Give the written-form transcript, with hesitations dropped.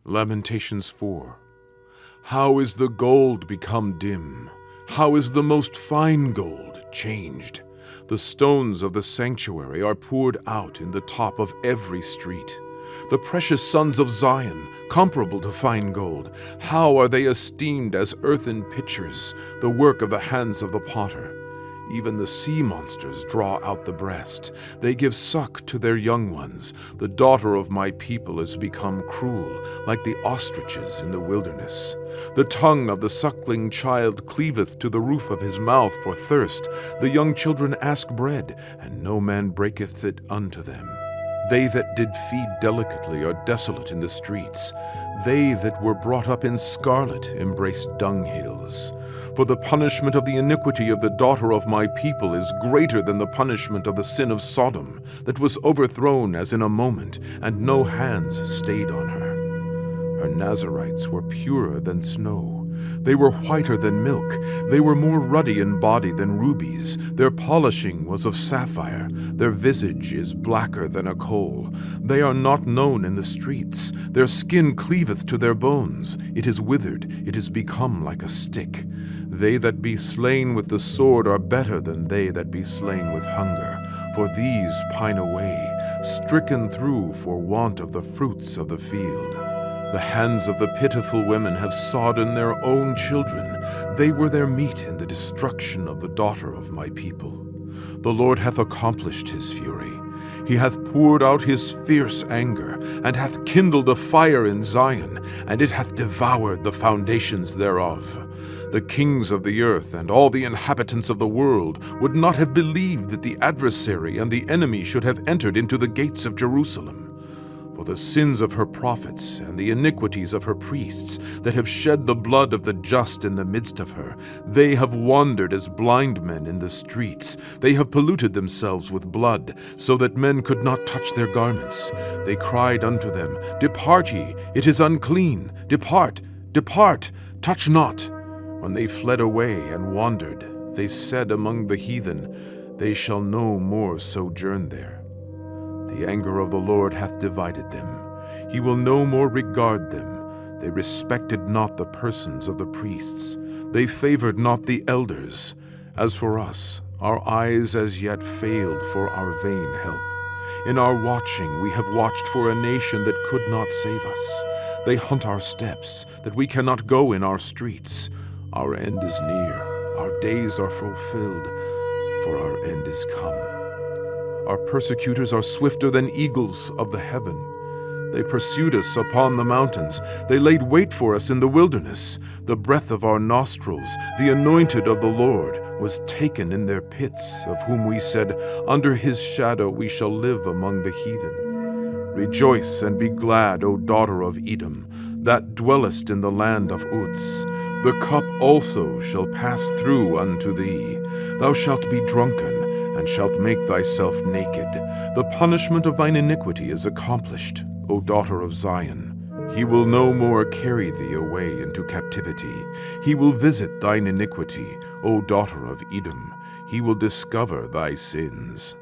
Lamentations 4. How is the gold become dim? How is the most fine gold changed? The stones of the sanctuary are poured out in the top of every street. The precious sons of Zion, comparable to fine gold, how are they esteemed as earthen pitchers, the work of the hands of the potter? Even the sea monsters draw out the breast. They give suck to their young ones. The daughter of my people is become cruel, like the ostriches in the wilderness. The tongue of the suckling child cleaveth to the roof of his mouth for thirst. The young children ask bread, and no man breaketh it unto them. They that did feed delicately are desolate in the streets. They that were brought up in scarlet embrace dunghills. For the punishment of the iniquity of the daughter of my people is greater than the punishment of the sin of Sodom, that was overthrown as in a moment, and no hands stayed on her. Her Nazarites were purer than snow. They were whiter than milk. They were more ruddy in body than rubies. Their polishing was of sapphire. Their visage is blacker than a coal. They are not known in the streets. Their skin cleaveth to their bones. It is withered. It is become like a stick. They that be slain with the sword are better than they that be slain with hunger. For these pine away, stricken through for want of the fruits of the field. The hands of the pitiful women have sodden their own children. They were their meat in the destruction of the daughter of my people. The Lord hath accomplished his fury. He hath poured out his fierce anger, and hath kindled a fire in Zion, and it hath devoured the foundations thereof. The kings of the earth and all the inhabitants of the world would not have believed that the adversary and the enemy should have entered into the gates of Jerusalem. For the sins of her prophets and the iniquities of her priests that have shed the blood of the just in the midst of her, they have wandered as blind men in the streets. They have polluted themselves with blood, so that men could not touch their garments. They cried unto them, Depart ye, it is unclean. Depart, depart, touch not. When they fled away and wandered, they said among the heathen, They shall no more sojourn there. The anger of the Lord hath divided them. He will no more regard them. They respected not the persons of the priests. They favored not the elders. As for us, our eyes as yet failed for our vain help. In our watching we have watched for a nation that could not save us. They hunt our steps, that we cannot go in our streets. Our end is near, our days are fulfilled, for our end is come. Our persecutors are swifter than eagles of the heaven. They pursued us upon the mountains. They laid wait for us in the wilderness. The breath of our nostrils, the anointed of the Lord, was taken in their pits, of whom we said, Under his shadow we shall live among the heathen. Rejoice and be glad, O daughter of Edom, that dwellest in the land of Uz. The cup also shall pass through unto thee. Thou shalt be drunken, and shalt make thyself naked. The punishment of thine iniquity is accomplished, O daughter of Zion. He will no more carry thee away into captivity. He will visit thine iniquity, O daughter of Edom. He will discover thy sins.